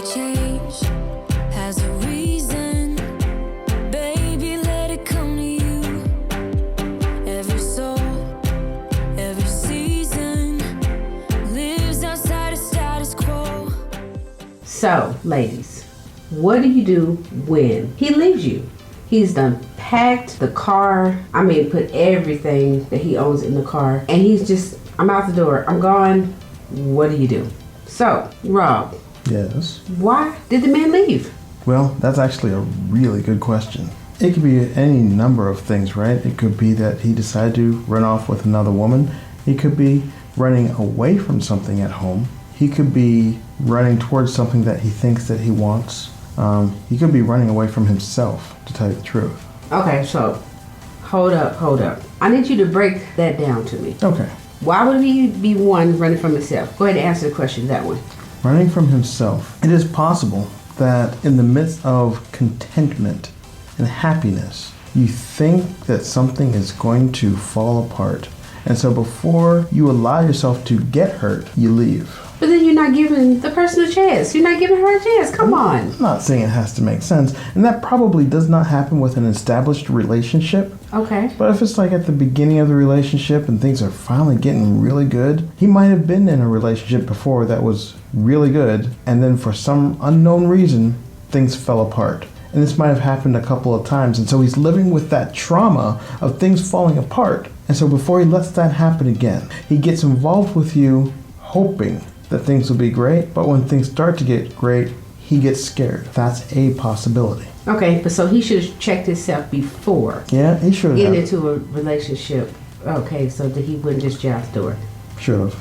change has a reason. Baby, let it come to you. Every soul, every season lives outside of status quo. So, ladies, what do you do when he leaves you? He's done packed the car. I mean, put everything that he owns in the car. And he's just, I'm out the door. I'm gone. What do you do? So, Rob. Yes? Why did the man leave? Well, that's actually a really good question. It could be any number of things, right? It could be that he decided to run off with another woman. It could be running away from something at home. He could be running towards something that he thinks that he wants. He could be running away from himself, to tell you the truth. Okay, so, hold up. I need you to break that down to me. Okay. Why would he be one running from himself? Go ahead and answer the question that way. Running from himself. It is possible that in the midst of contentment and happiness, you think that something is going to fall apart. And so before you allow yourself to get hurt, you leave. But then you're not giving the person a chance. You're not giving her a chance. Come on. I'm not saying it has to make sense. And that probably does not happen with an established relationship. Okay. But if it's like at the beginning of the relationship and things are finally getting really good, he might have been in a relationship before that was really good, and then for some unknown reason, things fell apart. And this might have happened a couple of times, and so he's living with that trauma of things falling apart. And so before he lets that happen again, he gets involved with you hoping that things will be great, but when things start to get great, he gets scared. That's a possibility. Okay, but so he should have checked himself before. Yeah, he should have. Getting into a relationship. Okay, so that he wouldn't just jump the door. Should have.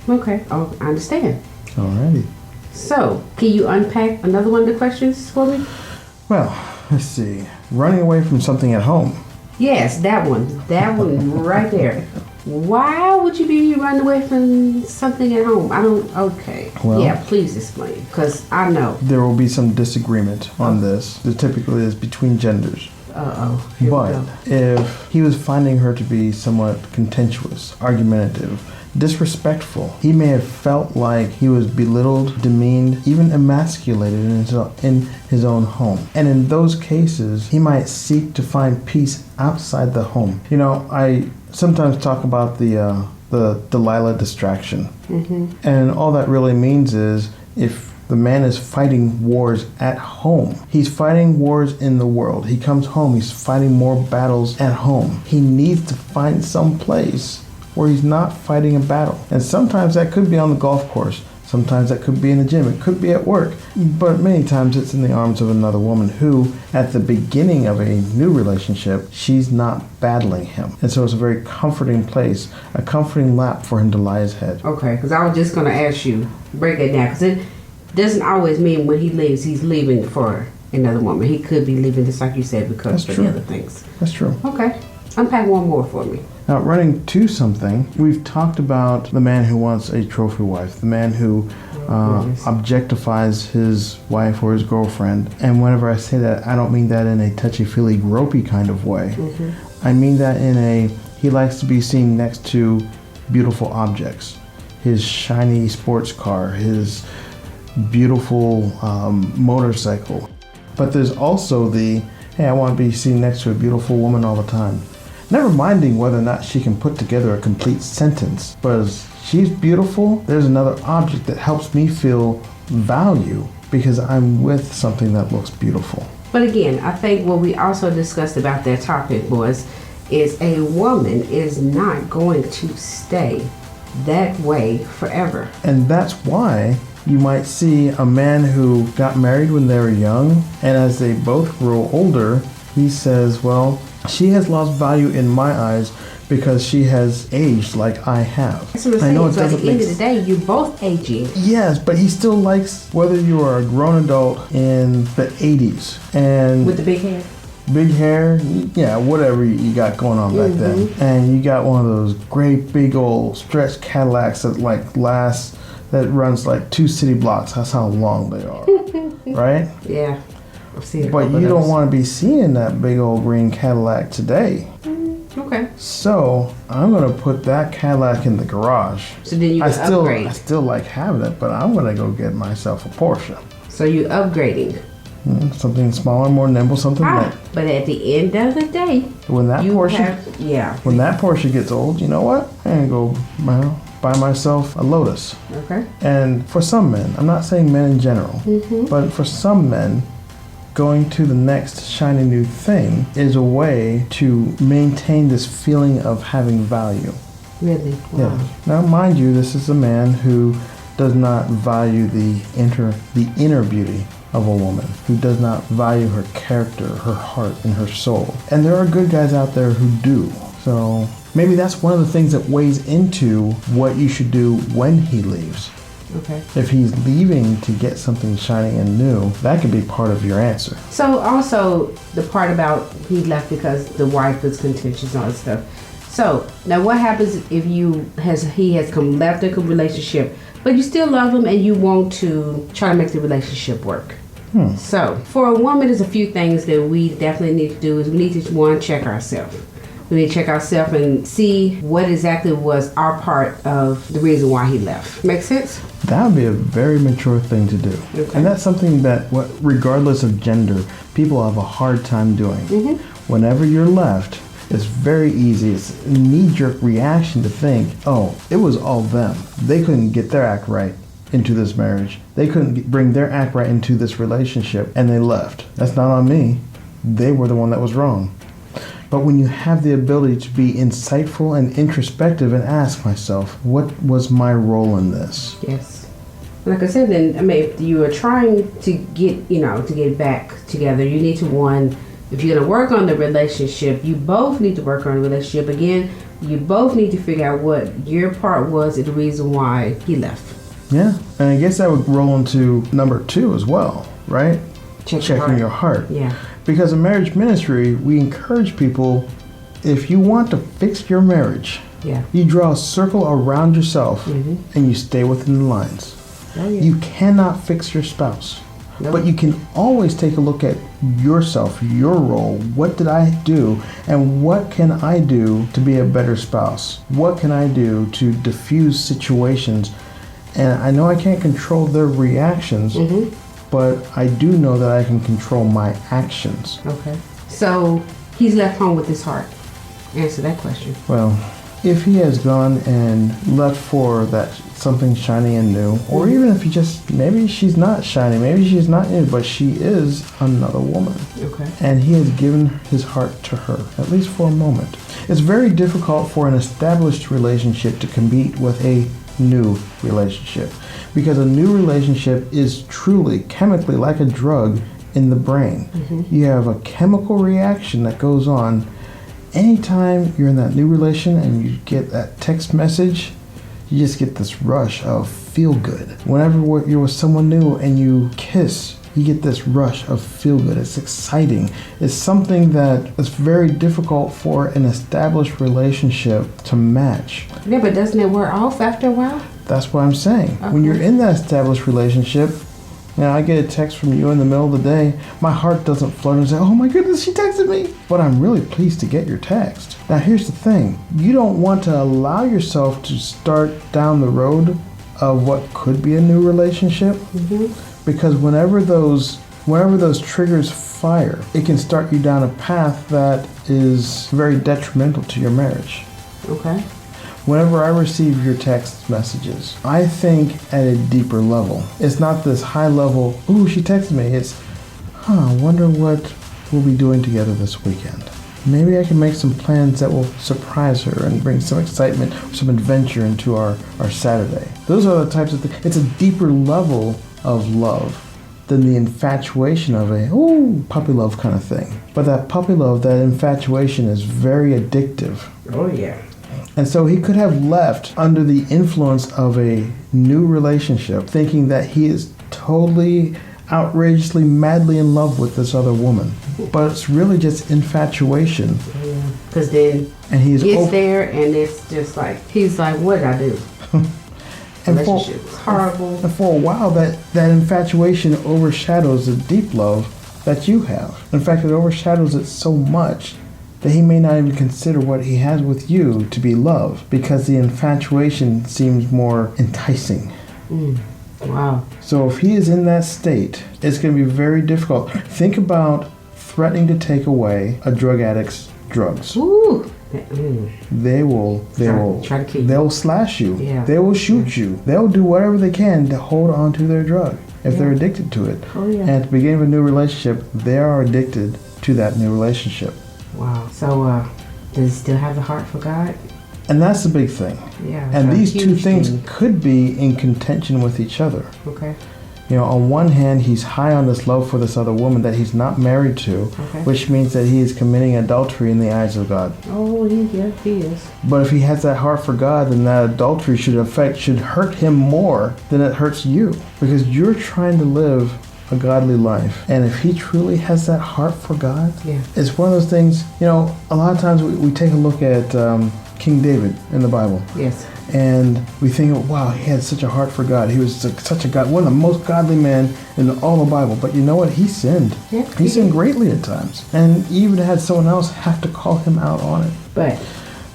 Okay, oh, I understand. Alrighty. So, can you unpack another one of the questions for me? Well, let's see. Running away from something at home. Yes, that one. That one right there. Why would you be running away from something at home? I don't, okay. Well, yeah, please explain, because I know. There will be some disagreement on this. There typically is between genders. Uh-oh. Here we But go. if he was finding her to be somewhat contentious, argumentative, disrespectful, he may have felt like he was belittled, demeaned, even emasculated in his own home. And in those cases, he might seek to find peace outside the home. You know, I sometimes talk about the Delilah distraction. Mm-hmm. And all that really means is if the man is fighting wars at home, he's fighting wars in the world. He comes home, he's fighting more battles at home. He needs to find some place where he's not fighting a battle. And sometimes that could be on the golf course. Sometimes that could be in the gym. It could be at work. But many times it's in the arms of another woman who, at the beginning of a new relationship, she's not battling him. And so it's a very comforting place, a comforting lap for him to lie his head. Okay, because I was just going to ask you, break it down, because it doesn't always mean when he leaves, he's leaving for another woman. He could be leaving, just like you said, because of the other things. That's true. Okay. Unpack one more for me. Now, running to something, we've talked about the man who wants a trophy wife, the man who objectifies his wife or his girlfriend. And whenever I say that, I don't mean that in a touchy-feely, gropey kind of way. Mm-hmm. I mean that in a, he likes to be seen next to beautiful objects. His shiny sports car, his beautiful motorcycle. But there's also the, hey, I want to be seen next to a beautiful woman all the time. Never minding whether or not she can put together a complete sentence, but as she's beautiful, there's another object that helps me feel value because I'm with something that looks beautiful. But again, I think what we also discussed about that topic is a woman is not going to stay that way forever. And that's why you might see a man who got married when they were young, and as they both grow older, he says, well, she has lost value in my eyes because she has aged like I have. That's what I'm saying. I know so at the end of the day, you're both aging. Yes, but he still likes whether you are a grown adult in the 80s. And with the big hair? Big hair, yeah, whatever you got going on back then. And you got one of those great big old stretched Cadillacs that runs like 2 city blocks. That's how long they are, right? Yeah. But you don't want to be seeing that big old green Cadillac today. Okay. So I'm gonna put that Cadillac in the garage. So then you can upgrade. I still like having it, but I'm gonna go get myself a Porsche. So you're upgrading. Something smaller, more nimble, something that But at the end of the day, when that Porsche when that Porsche gets old, you know what? I'm gonna go buy myself a Lotus. Okay. And for some men, I'm not saying men in general, but for some men, going to the next shiny new thing is a way to maintain this feeling of having value. Really? Wow. Yeah. Now, mind you, this is a man who does not value the inner beauty of a woman, who does not value her character, her heart, and her soul. And there are good guys out there who do. So maybe that's one of the things that weighs into what you should do when he leaves. Okay. If he's leaving to get something shiny and new, that could be part of your answer. So also the part about he left because the wife was contentious and all that stuff. So now what happens if he has left a relationship, but you still love him and you want to try to make the relationship work? So for a woman, there's a few things that we definitely need to do. Is we need to, one, check ourselves. We need to check ourselves and see what exactly was our part of the reason why he left. Make sense? That would be a very mature thing to do. Okay. And that's something that, regardless of gender, people have a hard time doing. Whenever you're left, it's very easy. It's a knee-jerk reaction to think, oh, it was all them. They couldn't get their act right into this marriage. They couldn't bring their act right into this relationship, and they left. That's not on me. They were the one that was wrong. But when you have the ability to be insightful and introspective and ask myself, what was my role in this? Yes. Like I said, then, I mean, if you are trying to get back together, you need to, one, if you're going to work on the relationship, you both need to work on the relationship. Again, you both need to figure out what your part was and the reason why he left. Yeah, and I guess that would roll into number 2 as well, right? Checking your heart. Yeah. Because in marriage ministry, we encourage people, if you want to fix your marriage, you draw a circle around yourself and you stay within the lines. Oh, yeah. You cannot fix your spouse. Nope. But you can always take a look at yourself, your role. What did I do? And what can I do to be a better spouse? What can I do to diffuse situations? And I know I can't control their reactions, but I do know that I can control my actions. Okay. So he's left home with his heart. Answer that question. Well, if he has gone and left for that something shiny and new, or even if maybe she's not shiny, maybe she's not new, but she is another woman. Okay. And he has given his heart to her, at least for a moment. It's very difficult for an established relationship to compete with a new relationship, because a new relationship is truly chemically like a drug in the brain. You have a chemical reaction that goes on anytime you're in that new relation and you get that text message. You just get this rush of feel good. Whenever you're with someone new and you kiss, you get this rush of feel good. It's exciting. It's something that is very difficult for an established relationship to match. Yeah, but doesn't it wear off after a while? That's what I'm saying. Okay. When you're in that established relationship, I get a text from you in the middle of the day, my heart doesn't flutter and say, oh my goodness, she texted me. But I'm really pleased to get your text. Now here's the thing. You don't want to allow yourself to start down the road of what could be a new relationship. Because whenever those triggers fire, it can start you down a path that is very detrimental to your marriage. Okay. Whenever I receive your text messages, I think at a deeper level. It's not this high level, ooh, she texted me. It's, I wonder what we'll be doing together this weekend. Maybe I can make some plans that will surprise her and bring some excitement, some adventure into our Saturday. Those are the types of things. It's a deeper level of love than the infatuation of a, puppy love kind of thing. But that puppy love, that infatuation is very addictive. Oh, yeah. And so he could have left under the influence of a new relationship, thinking that he is totally, outrageously, madly in love with this other woman. But it's really just infatuation. Yeah. Because then he gets there and it's just like, he's like, what did I do? Relationship is horrible. And for a while, that infatuation overshadows the deep love that you have. In fact, it overshadows it so much that he may not even consider what he has with you to be love, because the infatuation seems more enticing. Wow. So if he is in that state, it's going to be very difficult. Think about threatening to take away a drug addict's drugs. Ooh. They will Try to kill you. they'll slash you. Yeah. They will shoot you. They'll do whatever they can to hold on to their drug if they're addicted to it. Oh, yeah. And at the beginning of a new relationship, they are addicted to that new relationship. Wow. So, does he still have the heart for God? And that's the big thing. Yeah. And it's a these two huge things thing. could be in contention with each other. Okay. You know, on one hand, he's high on this love for this other woman that he's not married to, Okay. which means that he is committing adultery in the eyes of God. Oh, he is. But if he has that heart for God, then that adultery should hurt him more than it hurts you, because you're trying to live a godly life. And if he truly has that heart for God, Yeah. it's one of those things. You know, a lot of times we take a look at King David in the Bible. Yes. And we think, wow, he had such a heart for God. He was such a God, one of the most godly men in all the Bible. But you know what? He sinned. Yeah, he sinned greatly at times. And he even had someone else have to call him out on it. But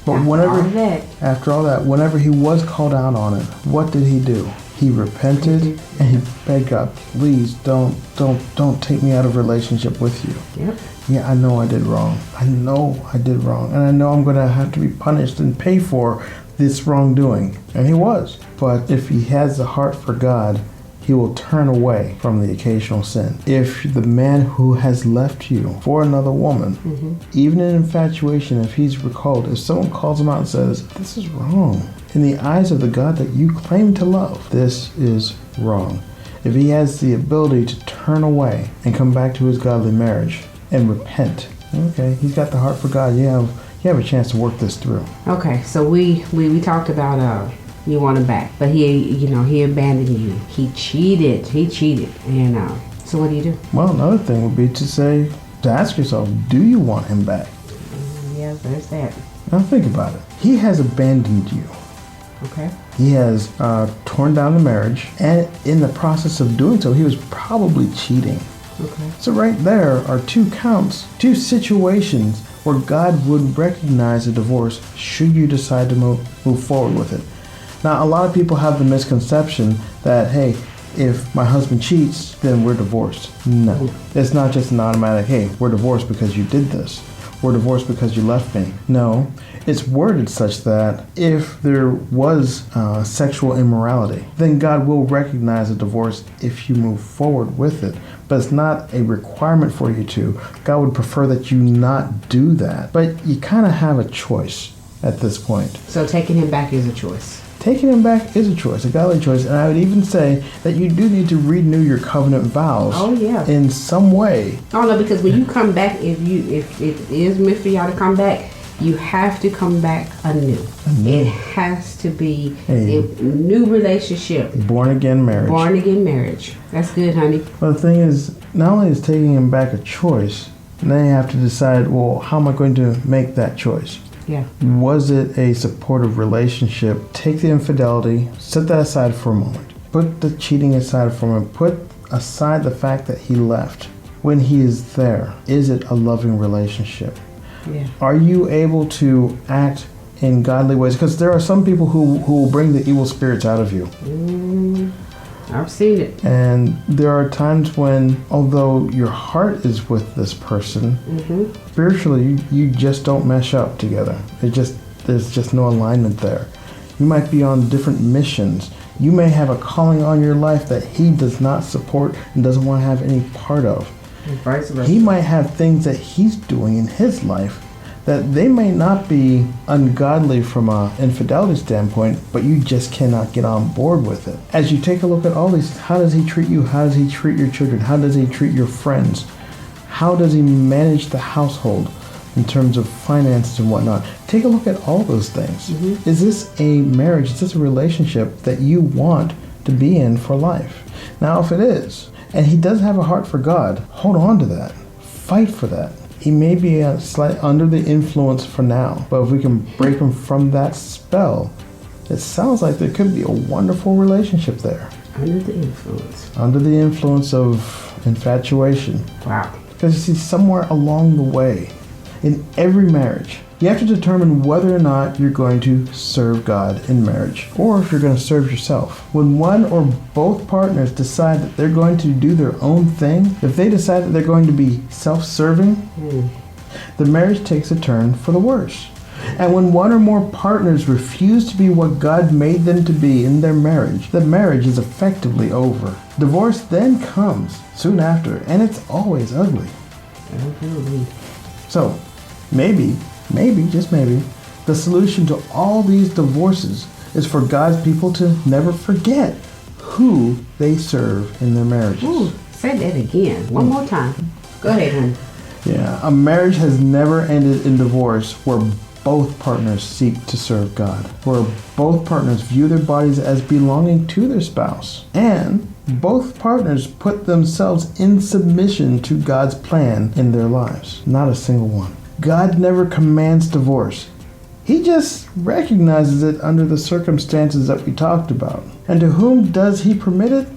After all that, whenever he was called out on it, what did he do? He repented and he begged God, please don't take me out of relationship with you. Yep. Yeah, I know I did wrong. I know I did wrong. And I know I'm going to have to be punished and pay for this wrongdoing. And he was. But if he has the heart for God, he will turn away from the occasional sin. If the man who has left you for another woman, even in infatuation, if he's recalled, if someone calls him out and says, this is wrong, in the eyes of the God that you claim to love, this is wrong. If he has the ability to turn away and come back to his godly marriage and repent, okay, he's got the heart for God. You have a chance to work this through. Okay, so we talked about you want him back, but he abandoned you. He cheated. And so what do you do? Well, another thing would be to ask yourself, do you want him back? Yeah, there's that. Now think about it. He has abandoned you. Okay. He has torn down the marriage, and in the process of doing so, he was probably cheating. Okay. So right there are two situations where God would recognize a divorce should you decide to move forward with it. Now, a lot of people have the misconception that, hey, if my husband cheats, then we're divorced. No, it's not just an automatic, hey, we're divorced because you did this. We're divorced because you left me. No, it's worded such that if there was sexual immorality, then God will recognize a divorce if you move forward with it. But it's not a requirement for you to. God would prefer that you not do that. But you kind of have a choice at this point. So taking him back is a choice. Taking him back is a choice, a godly choice, and I would even say that you do need to renew your covenant vows. Oh yeah. In some way. Oh no, because when you come back, if it is meant for y'all to come back, you have to come back anew. It has to be a new relationship. Born again marriage. Born again marriage. That's good, honey. Well, the thing is, not only is taking him back a choice, then you have to decide, well, how am I going to make that choice? Yeah. Was it a supportive relationship? Take the infidelity, set that aside for a moment. Put the cheating aside for a moment. Put aside the fact that he left. When he is there, is it a loving relationship? Yeah. Are you able to act in godly ways? Because there are some people who will bring the evil spirits out of you. I've seen it. And there are times when, although your heart is with this person, spiritually you just don't mesh up together. There's just no alignment there. You might be on different missions. You may have a calling on your life that he does not support and doesn't want to have any part of. And vice versa. He might have things that he's doing in his life that they may not be ungodly from an infidelity standpoint, but you just cannot get on board with it. As you take a look at all these, how does he treat you? How does he treat your children? How does he treat your friends? How does he manage the household in terms of finances and whatnot? Take a look at all those things. Is this a marriage? Is this a relationship that you want to be in for life? Now, if it is, and he does have a heart for God, hold on to that. Fight for that. He may be slightly under the influence for now, but if we can break him from that spell, it sounds like there could be a wonderful relationship there. Under the influence. Under the influence of infatuation. Wow. Because you see, somewhere along the way, in every marriage. You have to determine whether or not you're going to serve God in marriage, or if you're going to serve yourself. When one or both partners decide that they're going to do their own thing, if they decide that they're going to be self-serving, the marriage takes a turn for the worse. And when one or more partners refuse to be what God made them to be in their marriage, the marriage is effectively over. Divorce then comes soon after, and it's always ugly. So, maybe, just maybe, the solution to all these divorces is for God's people to never forget who they serve in their marriages. Ooh, say that again. One more time. Go ahead, honey. Yeah, a marriage has never ended in divorce where both partners seek to serve God, where both partners view their bodies as belonging to their spouse, and both partners put themselves in submission to God's plan in their lives. Not a single one. God never commands divorce. He just recognizes it under the circumstances that we talked about. And to whom does he permit it?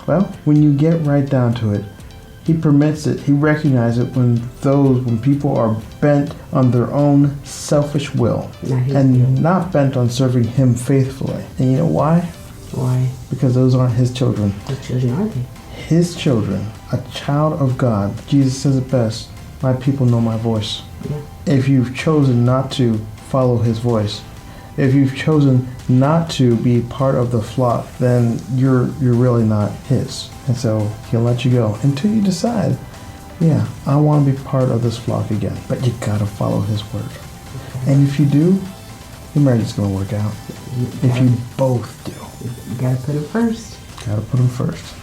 Well, when you get right down to it, he permits it. He recognizes it when people are bent on their own selfish will and not bent on serving him faithfully. And you know why? Why? Because those aren't his children. What children are they? His children, a child of God. Jesus says it best, my people know my voice. Yeah. If you've chosen not to follow his voice, if you've chosen not to be part of the flock, then you're really not his. And so he'll let you go until you decide, yeah, I want to be part of this flock again. But you gotta follow his word. And if you do, your marriage is gonna work out. If you both do. You gotta put him first. Gotta put him first.